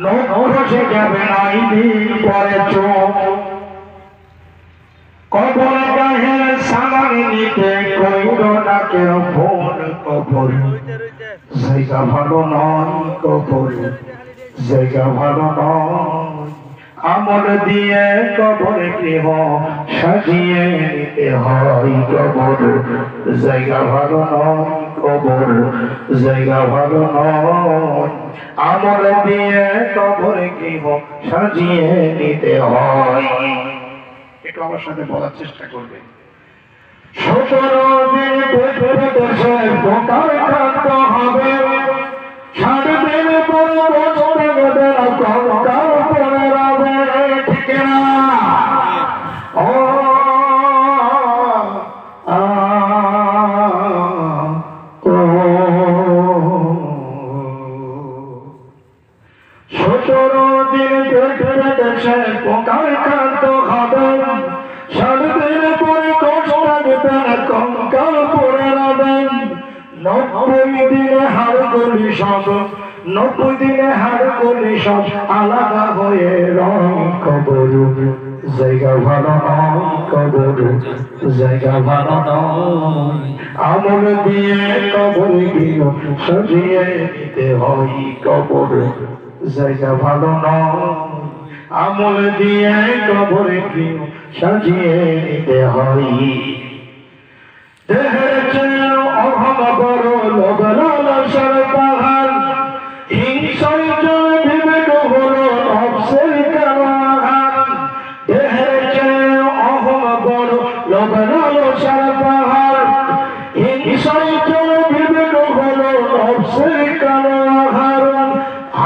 খসে যাবে নাই দিন পরে চোখ কবর গাহের সামান নিতে কইল না কেউ ফোন কবর জায়গা ভালো নয় কবর জায়গা ভালো নয় আমল দিয়ে কবর গৃহ সাজিয়ে নিতে হয় কবর জায়গা ভালো নয় কবর জায়গা ভালো নয় আমল দিয়ে কবর গৃহ সাজিয়ে নিতে হয়। একটু আমার সাথে বলার চেষ্টা করবে। 17 দিন দেশে বোকার খাদ্য হবে 60 দিন পরে বছরের কঙ্কাল পরে রবে ঠিক না? ও 17 দিন দেশে বোকার খাদ্য হবে 60 দিন পরে কঙ্কাল পরে রবেন 90 দিনে হাড়গুলি সব 90 দিনে হাড়গুলি সব আলাদা হয়ে রং কবর জায়গা ভালো নয় কবর জায়গা ভালো নয় আমল দিয়ে কবর গিয়ে সাজিয়ে নিতে হয় কবর জায়গা ভালো নয় আমল দিয়ে কবর গিয়ে সাজিয়ে নিতে হয়। দেহের চেয়ে অভাব বড় লোভ লালসার পাহাড় হিংসায় জয় বিবেক হলো নফসের কারণ দেহের চেয়ে অভাব বড় লোভ লালসার পাহাড় হিংসায় জয় বিবেক হলো নফসের কারণ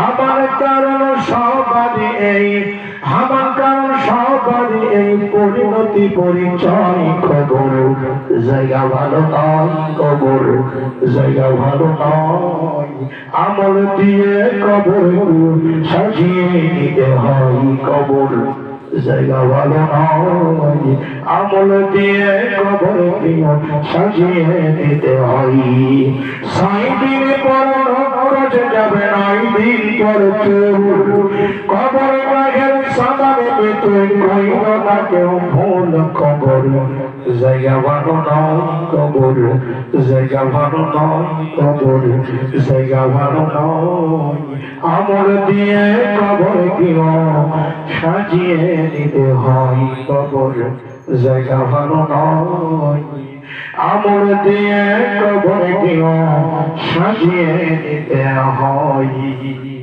আমার কারণ সবারই এই আমার কারণ সবারই এই পরিণতি পরিচয় কবর জায়গা ভালো নয় কবর জায়গা ভালো নয় আমল দিয়ে কবর সাজিয়ে নিতে হয় কবর জায়গা ভালো নয় আমল দিয়ে কবর সাজিয়ে নিতে হয়। 6 দিন পর খসে যাবে 9 দিন পর কবর গাহের সামানে তুই কইল না কেউ ভুল কবর জায়গা ভালো নয় কবর জায়গা ভালো নয় কবর জায়গা ভালো নয় আমল দিয়ে কবর গৃহ সাজিয়ে নিতে হয় কবর জায়গা ভালো নয় আমল দিয়ে কবর গৃহ সাজিয়ে নিতে হয়।